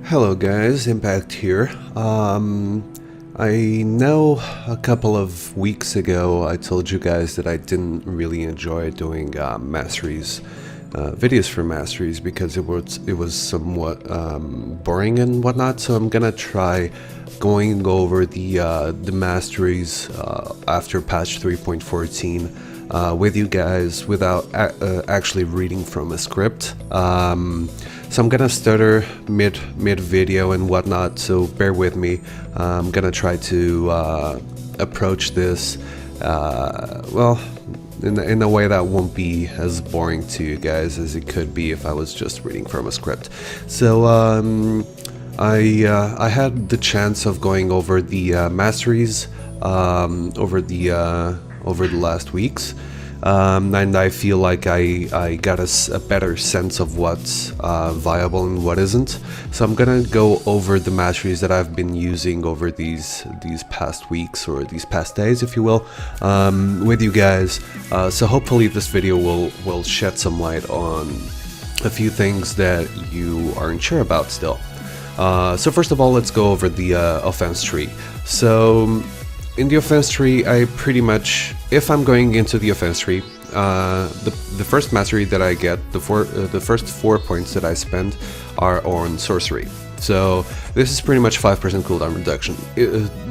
Hello guys, impaKt here. I know a couple of weeks ago I told you guys that I didn't really enjoy doing Masteries, videos for Masteries because it was somewhat boring and whatnot. So I'm gonna try going over the Masteries after patch 3.14 with you guys without actually reading from a script. So I'm gonna stutter mid video and whatnot, so bear with me. I'm gonna try to approach this well in a way that won't be as boring to you guys as it could be if I was just reading from a script. So I had the chance of going over the Masteries over the last weeks. And I feel like I got a better sense of what's viable and what isn't. So I'm gonna go over the masteries that I've been using over these past weeks, or these past days, if you will, with you guys. So hopefully this video will shed some light on a few things that you aren't sure about still. So first of all, let's go over the offense tree. So in the offense tree, I pretty much, if I'm going into the offense tree, the first mastery that I get, the first 4 points that I spend are on sorcery. So this is pretty much 5% cooldown reduction.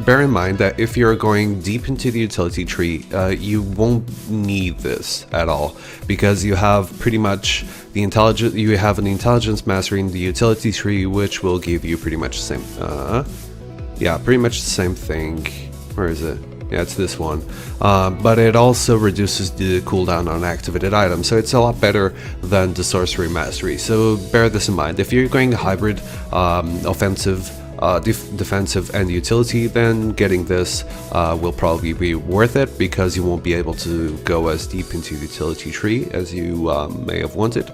Bear in mind that if you're going deep into the utility tree, you won't need this at all, because you have pretty much the intelligence. You have an intelligence mastery in the utility tree, which will give you pretty much the same. Yeah, pretty much the same thing. Where is it? Yeah, it's this one. But it also reduces the cooldown on activated items, so it's a lot better than the sorcery mastery. So bear this in mind. If you're going hybrid, offensive, defensive, and utility, then getting this will probably be worth it, because you won't be able to go as deep into the utility tree as you may have wanted.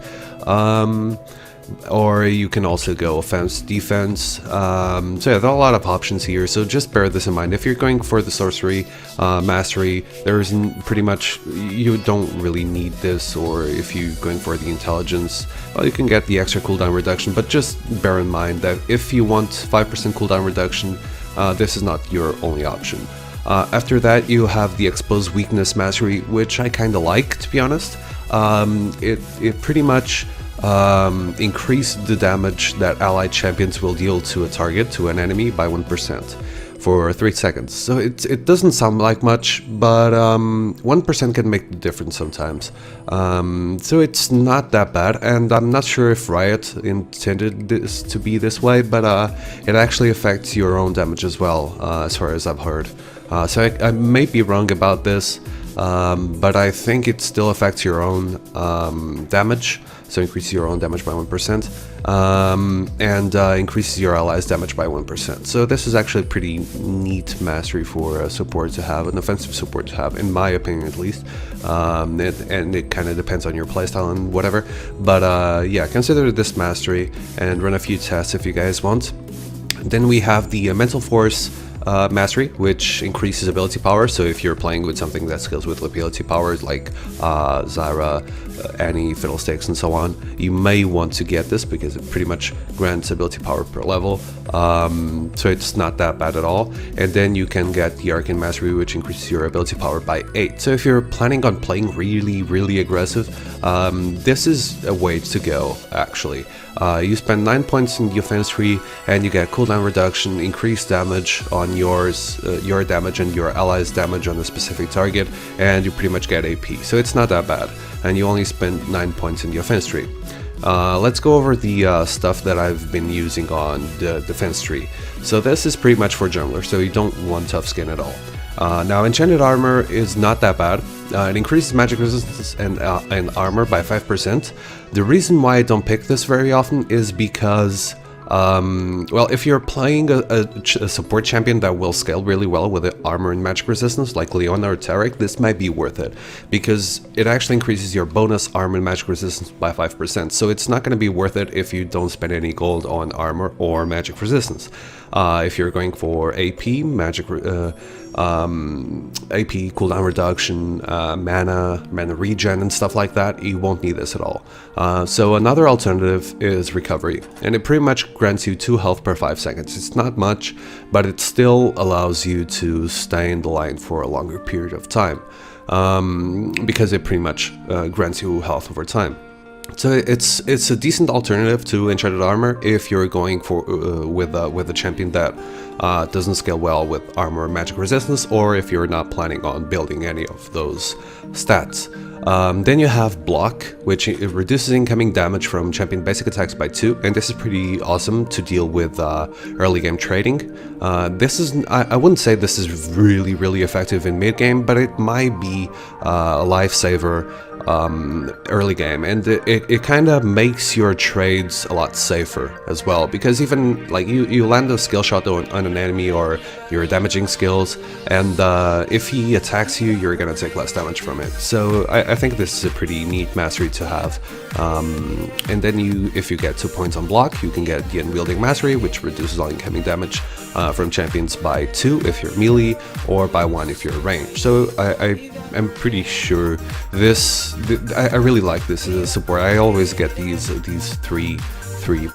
Or you can also go offense, defense. So yeah, there are a lot of options here, so just bear this in mind. If you're going for the sorcery mastery, there isn't pretty much, you don't really need this. Or if you're going for the intelligence, well, you can get the extra cooldown reduction, but just bear in mind that if you want 5% cooldown reduction, this is not your only option. After that, you have the exposed weakness mastery, which I kind of like, to be honest. It pretty much increase the damage that allied champions will deal to a target, to an enemy, by 1% for 3 seconds. So it doesn't sound like much, but 1% can make the difference sometimes. So it's not that bad, and I'm not sure if Riot intended this to be this way, but it actually affects your own damage as well, as far as I've heard. So I may be wrong about this, but I think it still affects your own damage. So increases your own damage by 1%, and increases your allies' damage by 1%. So this is actually a pretty neat mastery for a support to have, an offensive support to have, in my opinion at least. And it kind of depends on your playstyle and whatever. But yeah, consider this mastery and run a few tests if you guys want. Then we have the mental force mastery, which increases ability power. So if you're playing with something that scales with ability powers like Zyra, Annie, Fiddlesticks, and so on, you may want to get this because it pretty much grants ability power per level. So it's not that bad at all. And then you can get the Arcane Mastery, which increases your ability power by 8. So if you're planning on playing really aggressive, this is a way to go, actually. You spend 9 points in the offense tree, and you get cooldown reduction, increased damage on your damage and your allies' damage on a specific target, and you pretty much get AP. So it's not that bad, and you only spend 9 points in the offense tree. Let's go over the stuff that I've been using on the defense tree. So this is pretty much for junglers, so you don't want tough skin at all. Now, enchanted armor is not that bad. It increases magic resistance and armor by 5%. The reason why I don't pick this very often is because, well, if you're playing a support champion that will scale really well with the armor and magic resistance, like Leona or Tarek, this might be worth it, because it actually increases your bonus armor and magic resistance by 5%. So it's not going to be worth it if you don't spend any gold on armor or magic resistance. If you're going for AP, magic AP cooldown reduction, mana regen and stuff like that, you won't need this at all. So another alternative is recovery, and it pretty much grants you 2 health per 5 seconds. It's not much, but it still allows you to stay in the line for a longer period of time, because it pretty much grants you health over time. So it's a decent alternative to enchanted armor if you're going for with a champion that doesn't scale well with armor or magic resistance, or if you're not planning on building any of those stats. Then you have block, which it reduces incoming damage from champion basic attacks by 2, and this is pretty awesome to deal with early game trading. This is, I wouldn't say this is really effective in mid game, but it might be a lifesaver early game, and it kind of makes your trades a lot safer as well, because even like you land a skill shot on an enemy or your damaging skills, and if he attacks you, you're gonna take less damage from it. So I think this is a pretty neat mastery to have. And then if you get 2 points on block, you can get the Unwielding Mastery, which reduces all incoming damage from champions by 2 if you're melee, or by 1 if you're ranged. So I'm pretty sure I really like this as a support. I always get these three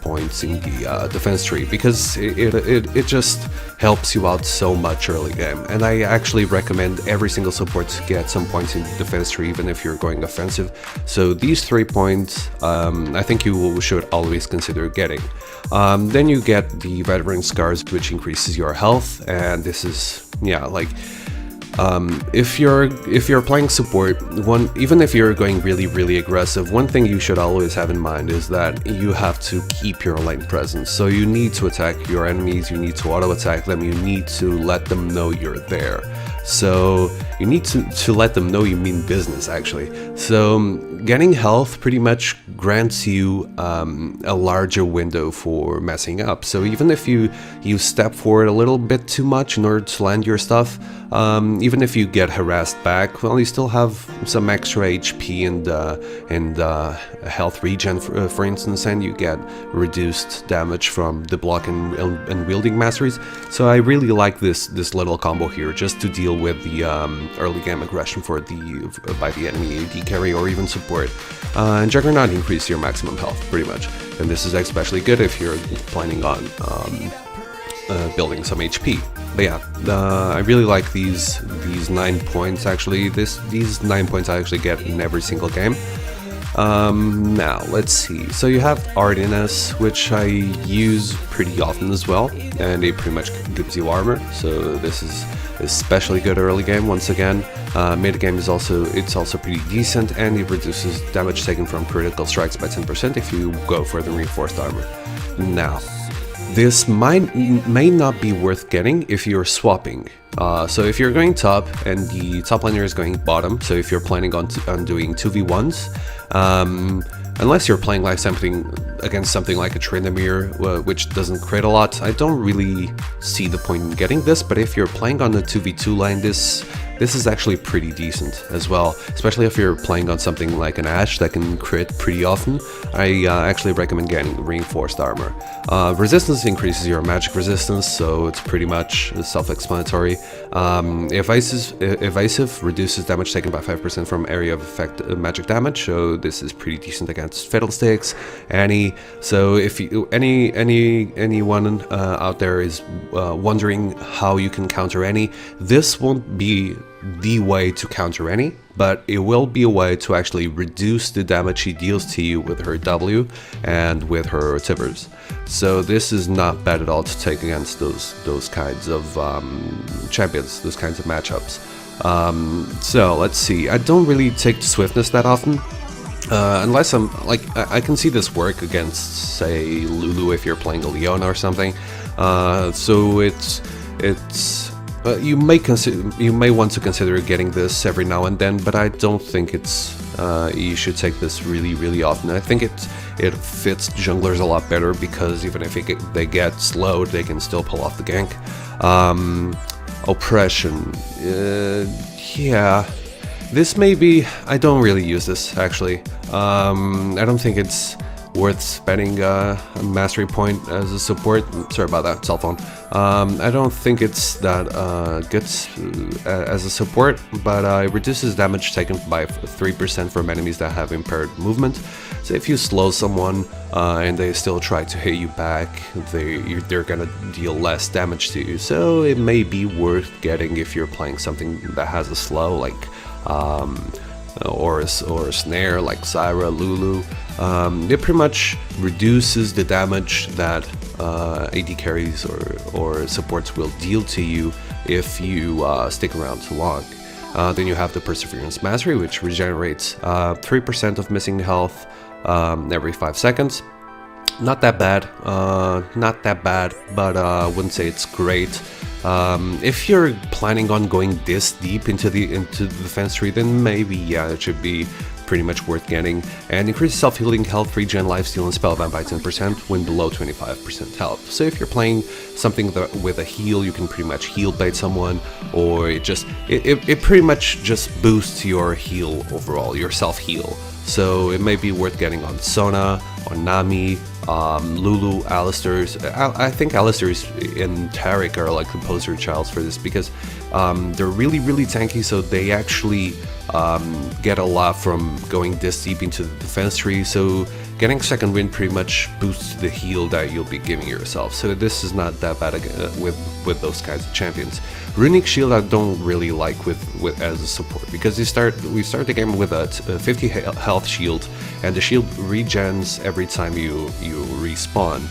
points in the defense tree, because it just helps you out so much early game, and I actually recommend every single support to get some points in the defense tree, even if you're going offensive. So these 3 points I think you should always consider getting. Then you get the Veteran Scars, which increases your health, and this is, yeah, like if you're playing support, even if you're going really aggressive, one thing you should always have in mind is that you have to keep your lane presence. So you need to attack your enemies, you need to auto attack them, you need to let them know you're there. So you need to let them know you mean business, actually. So getting health pretty much grants you a larger window for messing up. So even if you step forward a little bit too much in order to land your stuff, even if you get harassed back, well, you still have some extra HP and health regen, for instance, and you get reduced damage from the block and wielding masteries. So I really like this little combo here, just to deal with the early game aggression by the enemy AD carry or even support. And Juggernaut increases your maximum health pretty much, and this is especially good if you're planning on building some HP. But yeah, I really like these 9 points. Actually, these 9 points I actually get in every single game. Now let's see. So you have Ardennes, which I use pretty often as well, and it pretty much gives you armor. So this is especially good early game. Once again, mid game is also pretty decent, and it reduces damage taken from critical strikes by 10% if you go for the reinforced armor. Now, this may not be worth getting if you're swapping. So if you're going top and the top laner is going bottom, so if you're planning on doing 2v1s, unless you're playing like something against something like a Tryndamere, which doesn't crit a lot, I don't really see the point in getting this. But if you're playing on the 2v2 line, this is actually pretty decent as well, especially if you're playing on something like an Ashe that can crit pretty often. I actually recommend getting reinforced armor. Resistance increases your magic resistance, so it's pretty much self-explanatory. Evasive reduces damage taken by 5% from area of effect magic damage, so this is pretty decent against Fiddlesticks, Annie. So if anyone out there is wondering how you can counter Annie, this won't be the way to counter Annie, but it will be a way to actually reduce the damage she deals to you with her W and with her Tivers. So this is not bad at all to take against those kinds of champions, those kinds of matchups. So let's see, I don't really take swiftness that often, unless I'm like, I can see this work against, say, Lulu if you're playing a Leona or something. So you may want to consider getting this every now and then, but I don't think you should take this really often. I think it fits junglers a lot better, because even if they get slowed, they can still pull off the gank. Oppression, yeah, this may be, I don't really use this actually. I don't think it's worth spending a mastery point as a support. Sorry about that, cell phone. I don't think it's that good as a support, but it reduces damage taken by 3% from enemies that have impaired movement. So if you slow someone and they still try to hit you back, they're gonna deal less damage to you. So it may be worth getting if you're playing something that has a slow, like or a snare like Zyra, Lulu. It pretty much reduces the damage that AD carries or supports will deal to you if you stick around too long. Then you have the Perseverance Mastery, which regenerates 3% of missing health every 5 seconds. Not that bad, but I wouldn't say it's great. If you're planning on going this deep into the defense tree, then maybe yeah, it should be pretty much worth getting. And increase self-healing, health, regen, lifesteal, and spellbound by 10% when below 25% health. So if you're playing something with a heal, you can pretty much heal bait someone, or it pretty much just boosts your heal overall, your self-heal. So it may be worth getting on Sona, on Nami, Lulu, Alistair's. I think Alistair's and Taric are like the poster childs for this, because they're really tanky, so they actually get a lot from going this deep into the defense tree. So getting second wind pretty much boosts the heal that you'll be giving yourself. So this is not that bad with those kinds of champions. Runic Shield I don't really like with as a support, because we start the game with a 50 health shield, and the shield regens every time you respawn.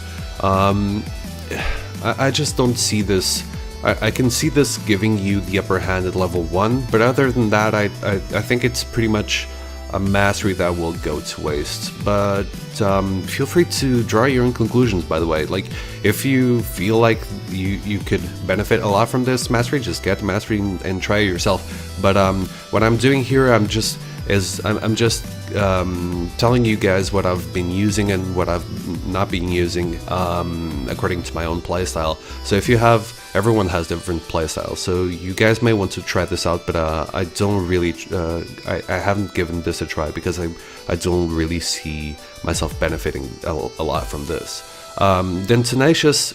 I just don't see this. I can see this giving you the upper hand at level 1, but other than that, I think it's pretty much a mastery that will go to waste. But feel free to draw your own conclusions, by the way. Like, if you feel like you could benefit a lot from this mastery, just get the mastery and try it yourself. But what I'm doing here, I'm just telling you guys what I've been using and what I've not been using according to my own playstyle. So if you have, everyone has different playstyles, so you guys may want to try this out, but I don't really, I haven't given this a try because I don't really see myself benefiting a lot from this. Then Tenacious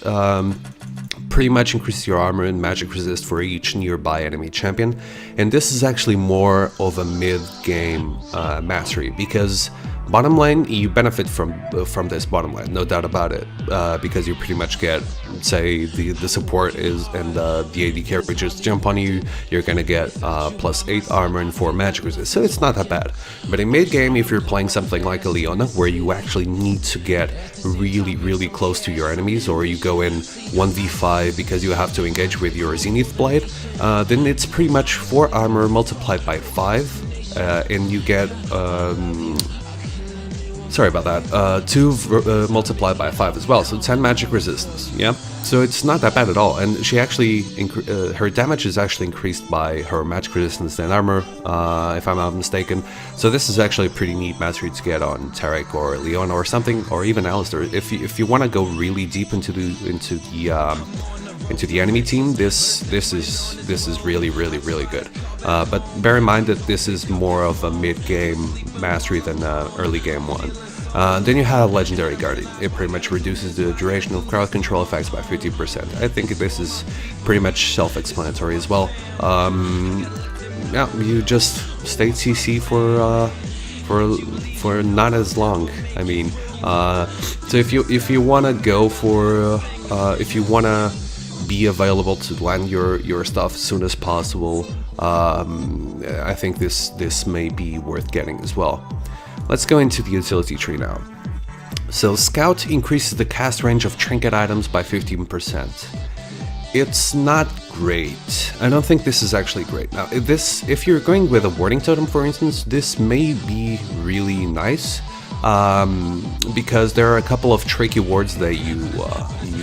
pretty much increases your armor and magic resist for each nearby enemy champion, and this is actually more of a mid-game mastery, because bottom lane, you benefit from this bottom lane, no doubt about it, because you pretty much get, say, the support is, and the AD carry just jump on you, you're gonna get plus 8 armor and 4 magic resist, so it's not that bad. But in mid game, if you're playing something like a Leona, where you actually need to get really close to your enemies, or you go in 1v5 because you have to engage with your Zenith Blade, then it's pretty much 4 armor multiplied by 5, and you get sorry about that, 2 multiplied by 5 as well, so 10 magic resistance, yeah? So it's not that bad at all, and she actually, her damage is actually increased by her magic resistance and armor, if I'm not mistaken. So this is actually a pretty neat mastery to get on Taric or Leona or something, or even Alistair. If you want to go really deep into the enemy team, this is really good. But bear in mind that this is more of a mid-game mastery than early game one. Then you have Legendary Guardian. It pretty much reduces the duration of crowd control effects by 50%. I think this is pretty much self-explanatory as well. Yeah, you just stay CC for not as long. I mean, so if you wanna go for if you wanna be available to land your stuff as soon as possible, I think this may be worth getting as well. Let's go into the utility tree now. So Scout increases the cast range of trinket items by 15%. It's not great. I don't think this is actually great. Now, if you're going with a warding totem, for instance, this may be really nice, because there are a couple of tricky wards that you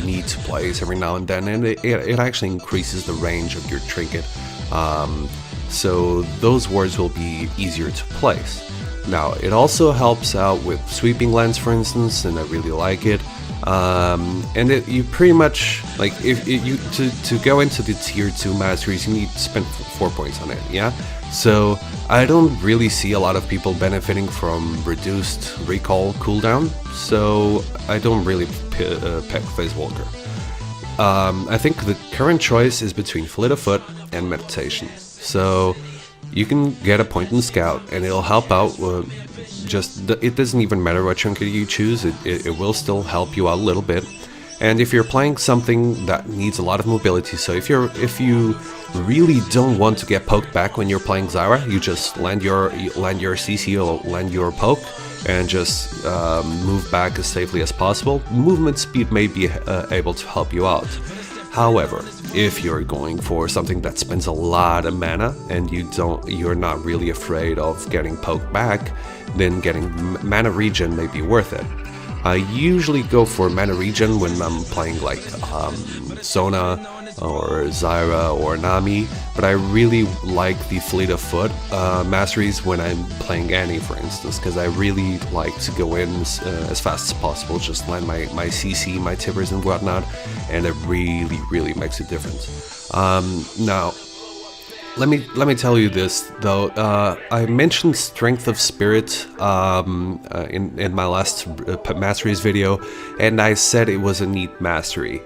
need to place every now and then, and it actually increases the range of your trinket. So those wards will be easier to place. Now, it also helps out with sweeping lens, for instance, and I really like it. And you pretty much, like, to go into the tier 2 masteries, you need to spend 4 points on it, yeah? So I don't really see a lot of people benefiting from reduced Raidcall cooldown, so I don't really pick Phase Walker. I think the current choice is between Fleet of Foot and Meditation. So you can get a point and scout and it'll help out. It doesn't even matter what trinket you choose, it will still help you out a little bit. And if you're playing something that needs a lot of mobility, so if you really don't want to get poked back when you're playing Zyra, you just land your CC or land your poke and just move back as safely as possible. Movement speed may be able to help you out. However, if you're going for something that spends a lot of mana and you're not really afraid of getting poked back, then getting mana regen may be worth it. I usually go for mana regen when I'm playing like Sona or Zyra or Nami, but I really like the Fleet of Foot Masteries when I'm playing Annie, for instance, because I really like to go in as fast as possible, just land my CC, my tippers and whatnot, and it really makes a difference. Now, let me tell you this though. I mentioned Strength of Spirit in my last Masteries video, and I said it was a neat mastery.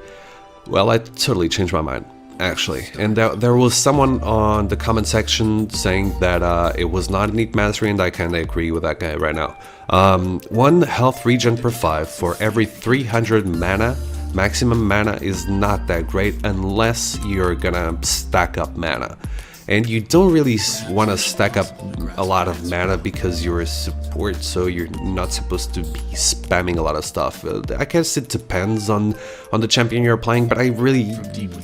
Well, I totally changed my mind, actually. And there was someone on the comment section saying that it was not a neat mastery, and I kind of agree with that guy right now. 1 health regen per 5 for every 300 mana. Maximum mana is not that great unless you're gonna stack up mana. And you don't really want to stack up a lot of mana because you're a support, so you're not supposed to be spamming a lot of stuff. I guess it depends on the champion you're playing, but I really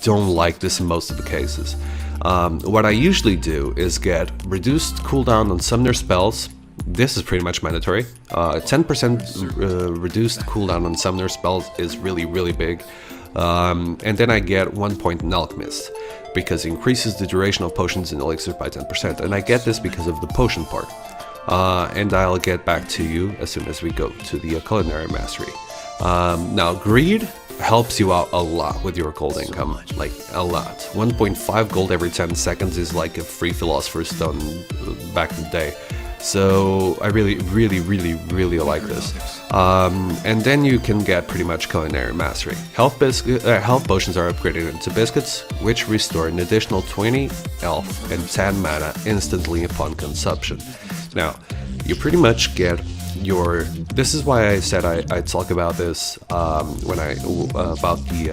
don't like this in most of the cases. What I usually do is get reduced cooldown on summoner spells. This is pretty much mandatory. 10% reduced cooldown on summoner spells is really big. And then I get 1 point in Alchemist, because it increases the duration of potions and elixirs by 10%, and I get this because of the potion part. And I'll get back to you as soon as we go to the Culinary Mastery. Now, Greed helps you out a lot with your gold income, like a lot. 1.5 gold every 10 seconds is like a free Philosopher's Stone back in the day. So I really like this. And then you can get pretty much Culinary Mastery. Health potions are upgraded into biscuits, which restore an additional 20 health and 10 mana instantly upon consumption. Now, you pretty much get your... This is why I said I talk about this about the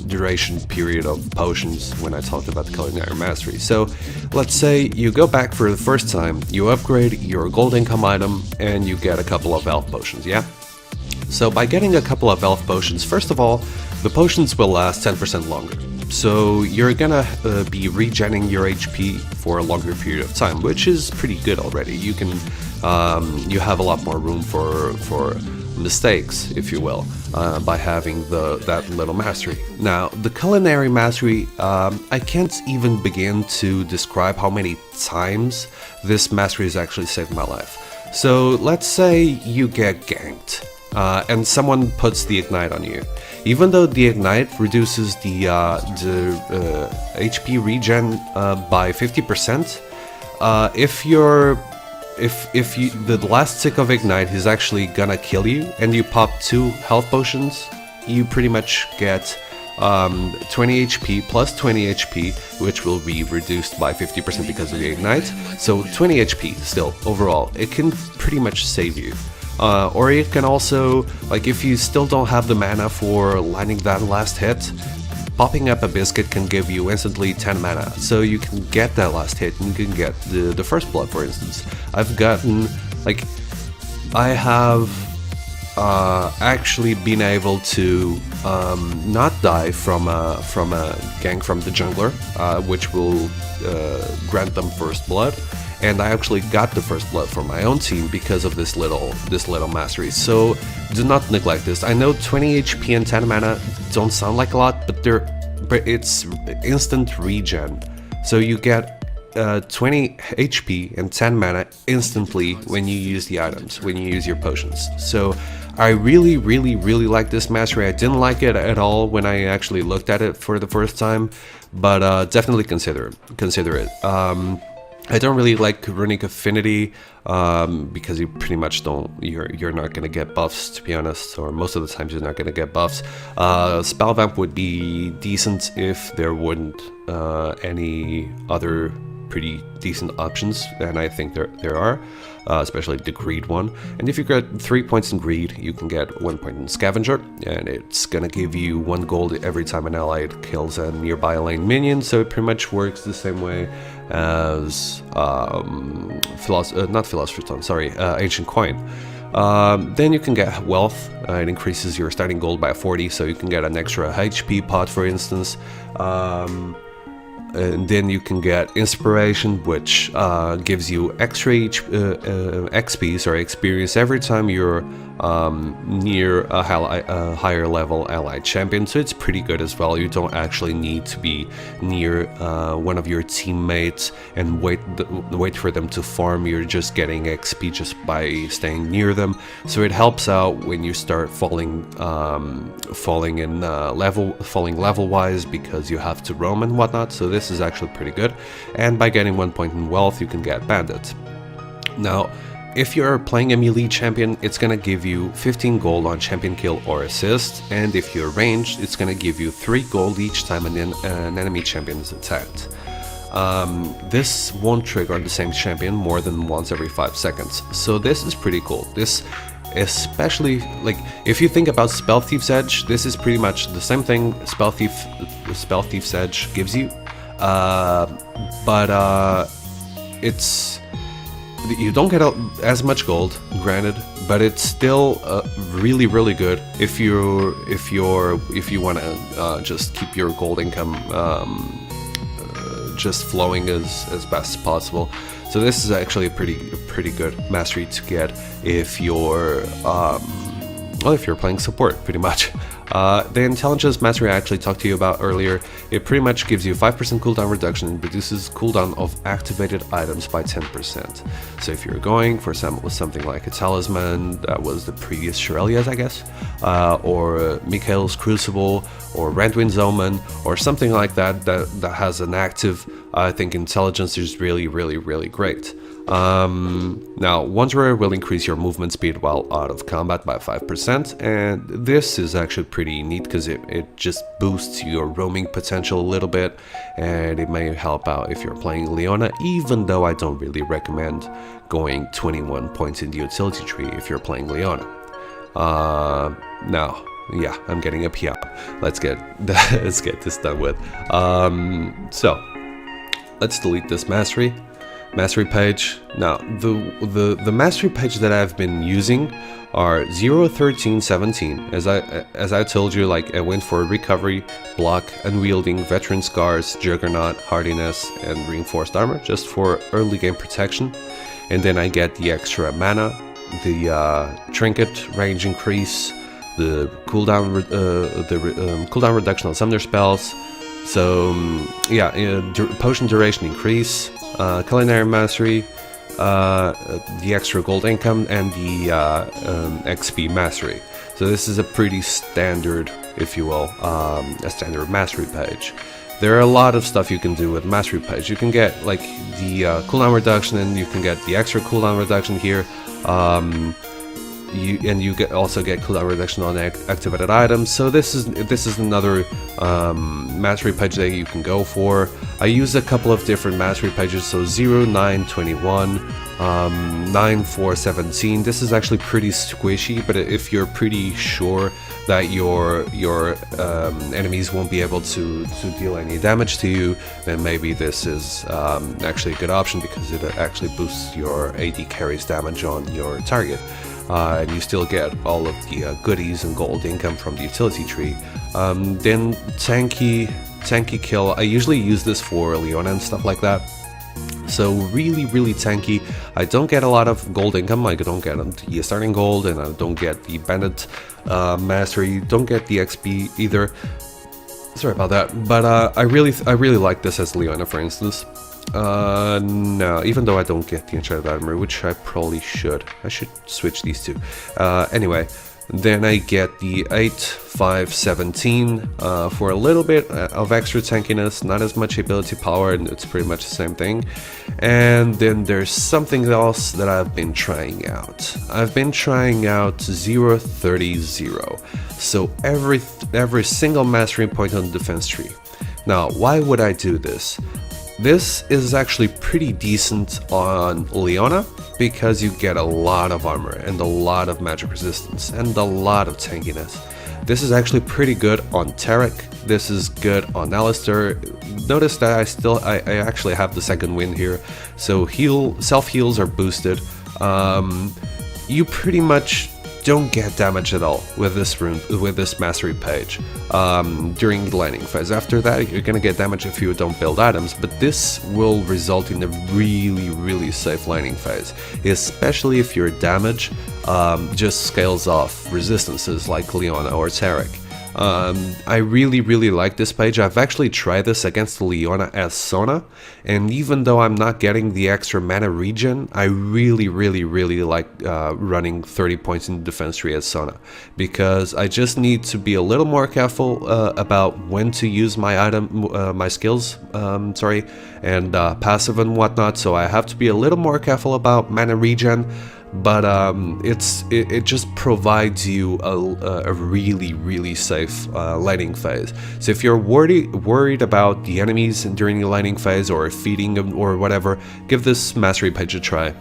duration period of potions when I talked about the Culinary Mastery. So let's say you go back for the first time, you upgrade your gold income item, and you get a couple of health potions, yeah? So by getting a couple of health potions, first of all, the potions will last 10% longer. So you're gonna be regenning your HP for a longer period of time, which is pretty good already. You can you have a lot more room for mistakes, if you will, by having that little mastery. Now, the Culinary Mastery, I can't even begin to describe how many times this mastery has actually saved my life. So let's say you get ganked, and someone puts the Ignite on you. Even though the Ignite reduces the HP regen by 50%, if the last tick of Ignite is actually gonna kill you and you pop 2 health potions, you pretty much get 20 HP plus 20 HP, which will be reduced by 50% because of the Ignite. So 20 HP still, overall. It can pretty much save you. Or it can also, like if you still don't have the mana for landing that last hit, popping up a biscuit can give you instantly 10 mana, so you can get that last hit and you can get the first blood, for instance. I've gotten, like, I have actually been able to not die from a gank from the jungler, which will grant them first blood. And I actually got the first blood for my own team because of this little mastery. So do not neglect this. I know 20 HP and 10 mana don't sound like a lot, but it's instant regen. So you get 20 HP and 10 mana instantly when you use the items, when you use your potions. So I really like this mastery. I didn't like it at all when I actually looked at it for the first time, but definitely consider it. I don't really like Runic Affinity because you pretty much you're not gonna get buffs, to be honest, or most of the times you're not gonna get buffs. Spell Vamp would be decent if there weren't any other pretty decent options, and I think there are, especially the greed one. And if you get 3 points in greed, you can get 1 point in scavenger, and it's gonna give you 1 gold every time an ally kills a nearby lane minion, so it pretty much works the same way as Ancient Coin. Then you can get wealth. It increases your starting gold by 40, so you can get an extra HP pot, for instance. And then you can get inspiration, which gives you extra XP, experience every time you're near a higher level allied champion. So it's pretty good as well. You don't actually need to be near one of your teammates and wait for them to farm. You're just getting XP just by staying near them. So it helps out when you start falling level wise, because you have to roam and whatnot. So this is actually pretty good. And by getting 1 point in wealth, you can get bandit. Now, if you're playing a melee champion, it's gonna give you 15 gold on champion kill or assist, and if you're ranged, it's gonna give you 3 gold each time an enemy champion is attacked. This won't trigger on the same champion more than once every 5 seconds, so this is pretty cool. This, especially, like, if you think about Spell Thief's Edge, this is pretty much the same thing Spell Thief's Edge gives you, but you don't get as much gold, granted, but it's still really good if you want to just keep your gold income just flowing as best as possible. So this is actually a pretty good mastery to get if you're playing support, pretty much. The intelligence mastery I actually talked to you about earlier, it pretty much gives you 5% cooldown reduction and reduces cooldown of activated items by 10%. So if you're going for something like a talisman, that was the previous Shirelia's, I guess, or Mikhail's Crucible, or Randwin's Omen, or something like that has an active, I think intelligence is really great. Now, Wanderer will increase your movement speed while out of combat by 5%, and this is actually pretty neat because it just boosts your roaming potential a little bit, and it may help out if you're playing Leona, even though I don't really recommend going 21 points in the utility tree if you're playing Leona. Now, yeah, I'm getting a PR. Let's get this done with. So, let's delete this mastery page. Now, the mastery page that I've been using are 0, 13, 17. As I told you, like, I went for recovery, block, unwielding, veteran scars, juggernaut, hardiness, and reinforced armor, just for early game protection. And then I get the extra mana, the trinket range increase, the cooldown reduction on summoner spells. So yeah, potion duration increase, culinary mastery, the extra gold income, and the XP mastery. So this is a pretty standard, if you will, a standard mastery page. There are a lot of stuff you can do with mastery page. You can get like the cooldown reduction, and you can get the extra cooldown reduction here. You also get cooldown reduction on activated items. So this is another mastery page that you can go for. I use a couple of different mastery pages, so 0, 9, 21, 9, 4, 17. This is actually pretty squishy, but if you're pretty sure that your enemies won't be able to deal any damage to you, then maybe this is actually a good option, because it actually boosts your AD carries damage on your target. And you still get all of the goodies and gold income from the utility tree. Then tanky kill. I usually use this for Leona and stuff like that. So really tanky. I don't get a lot of gold income. I don't get the starting gold, and I don't get the bandit mastery. Don't get the XP either. Sorry about that. But I really like this as Leona, for instance. No, even though I don't get the enchanted armor, which I probably should. I should switch these two. Anyway, Then I get the 8, 5, 17 for a little bit of extra tankiness, not as much ability power, and it's pretty much the same thing. And then there's something else that I've been trying out. I've been trying out 0, 30, 0. So every single mastery point on the defense tree. Now, why would I do this? This is actually pretty decent on Leona because you get a lot of armor and a lot of magic resistance and a lot of tankiness. This is actually pretty good on Tarek. This is good on Alistair. Notice that I actually have the second wind here, so self heals are boosted. You pretty much don't get damage at all with this mastery page during the landing phase. After that, you're gonna get damage if you don't build items, but this will result in a really safe landing phase, especially if your damage just scales off resistances like Leona or Tarek. I really like this page. I've actually tried this against Leona as Sona, and even though I'm not getting the extra mana regen, I really like running 30 points in the defense tree as Sona, because I just need to be a little more careful about when to use my my skills, and passive and whatnot, so I have to be a little more careful about mana regen. But it just provides you a really safe lighting phase. So if you're worried about the enemies during the lighting phase or feeding them or whatever, give this mastery page a try.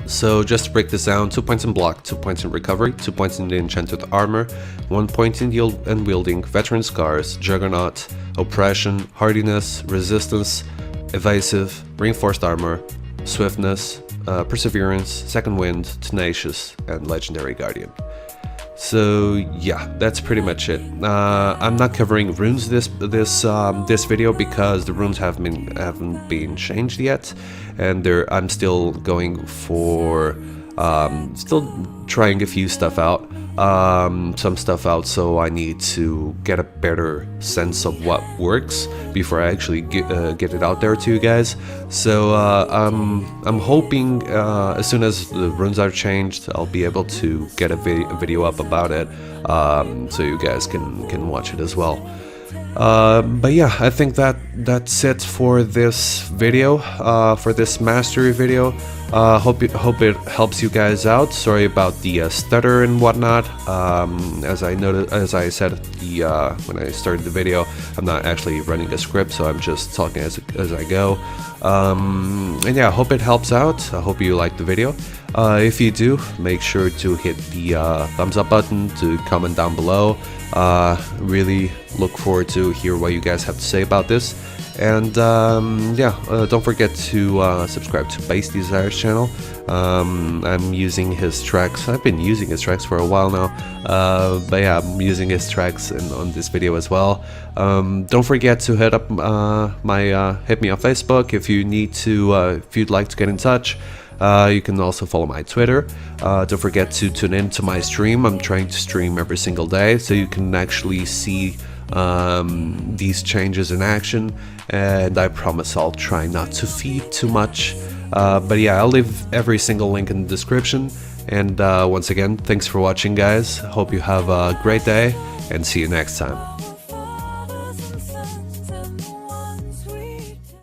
So just to break this down, 2 points in block, 2 points in recovery, 2 points in the enchanted armor, 1 point in the wielding, veteran scars, juggernaut, oppression, hardiness, resistance, evasive, reinforced armor, swiftness, perseverance, second wind, tenacious, and legendary guardian. So yeah, that's pretty much it. I'm not covering runes this video because the runes haven't been changed yet, and I'm still going for still trying a few stuff out. Some stuff out, so I need to get a better sense of what works before I actually get it out there to you guys. So I'm hoping as soon as the runes are changed, I'll be able to get a video up about it, so you guys can watch it as well. But yeah, I think that's it for this video, for this mastery video. Hope it helps you guys out. Sorry about the stutter and whatnot. As I said when I started the video, I'm not actually running a script, so I'm just talking as I go. And yeah, I hope it helps out. I hope you like the video. If you do, make sure to hit the thumbs up button, to comment down below. Really look forward to hear what you guys have to say about this. And yeah, don't forget to subscribe to Base Desire's channel. I'm using his tracks. I've been using his tracks for a while now, but yeah, I'm using his tracks on this video as well. Don't forget to hit up hit me on Facebook if you need to, if you'd like to get in touch. You can also follow my Twitter. Don't forget to tune in to my stream. I'm trying to stream every single day, so you can actually see these changes in action, and I promise I'll try not to feed too much. But yeah, I'll leave every single link in the description. And once again, thanks for watching, guys. Hope you have a great day, and see you next time.